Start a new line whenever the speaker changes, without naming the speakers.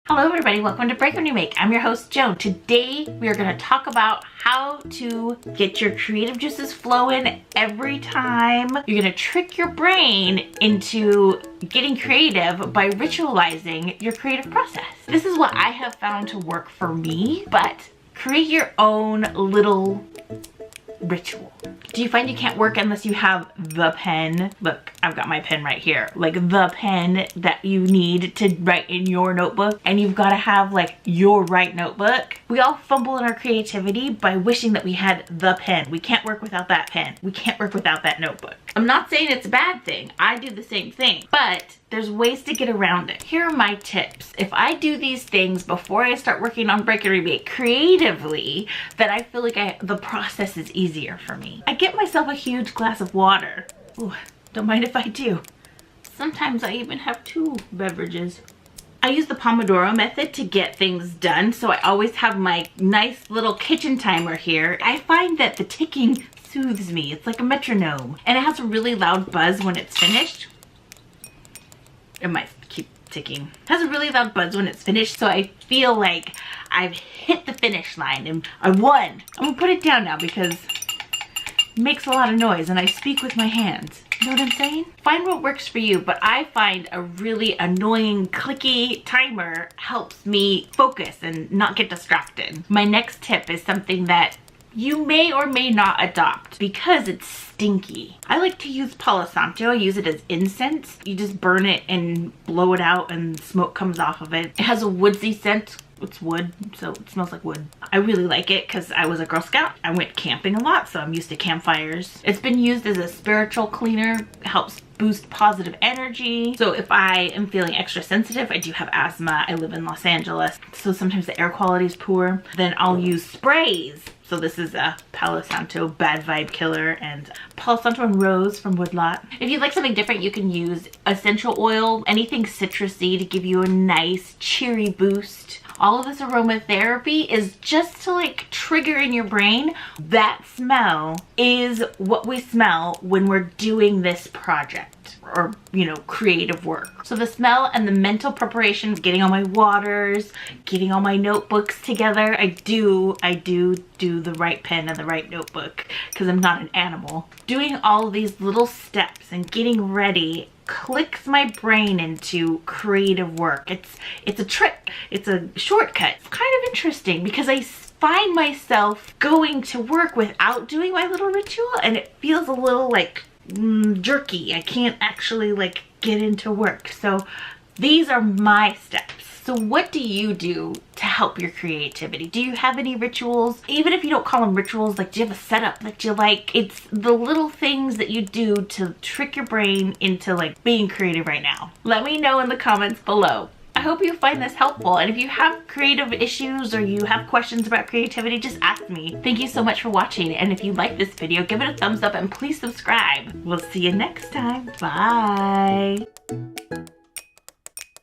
Hello everybody, welcome to Break Remake. I'm your host Joan. Today we are going to talk about how to get your creative juices flowing every time. You're going to trick your brain into getting creative by ritualizing your creative process. This is what I have found to work for me, but create your own little ritual. Do you find you can't work unless you have the pen? Look, I've got my pen right here. Like the pen that you need to write in your notebook, and you've got to have like your right notebook. We all fumble in our creativity by wishing that we had the pen. We can't work without that pen. We can't work without that notebook. I'm not saying it's a bad thing. I do the same thing, but there's ways to get around it. Here are my tips. If I do these things before I start working on Break Remake creatively, then I feel like the process is easier for me. I get myself a huge glass of water. Ooh, don't mind if I do. Sometimes I even have 2 beverages. I use the Pomodoro method to get things done, so I always have my nice little kitchen timer here. I find that the ticking soothes me. It's like a metronome, and it has a really loud buzz when it's finished. It might keep ticking. It has a really loud buzz when it's finished, so I feel like I've hit the finish line and I won. I'm gonna put it down now because it makes a lot of noise and I speak with my hands. You know what I'm saying? Find what works for you, but I find a really annoying clicky timer helps me focus and not get distracted. My next tip is something that you may or may not adopt because it's stinky. I like to use palo santo. I use it as incense. You just burn it and blow it out and smoke comes off of it. It has a woodsy scent. It's wood, so it smells like wood. I really like it because I was a Girl Scout. I went camping a lot, so I'm used to campfires. It's been used as a spiritual cleaner. It helps boost positive energy. So if I am feeling extra sensitive, I do have asthma. I live in Los Angeles, so sometimes the air quality is poor. Then I'll use sprays. So this is a Palo Santo Bad Vibe Killer and Palo Santo and Rose from Woodlot. If you'd like something different, you can use essential oil, anything citrusy to give you a nice cheery boost. All of this aromatherapy is just to like trigger in your brain that smell is what we smell when we're doing this project or, you know, creative work. So the smell and the mental preparation of getting all my waters, getting all my notebooks together. I do the right pen and the right notebook because I'm not an animal. Doing all these little steps and getting ready clicks my brain into creative work. It's a trick. It's a shortcut. It's kind of interesting because I find myself going to work without doing my little ritual and it feels a little like jerky. I can't actually like get into work. So these are my steps. So what do you do to help your creativity? Do you have any rituals? Even if you don't call them rituals, like do you have a setup that you like? It's the little things that you do to trick your brain into like being creative right now. Let me know in the comments below. I hope you find this helpful, and if you have creative issues or you have questions about creativity, just ask me. Thank you so much for watching, and if you like this video, give it a thumbs up and please subscribe. We'll see you next time. Bye.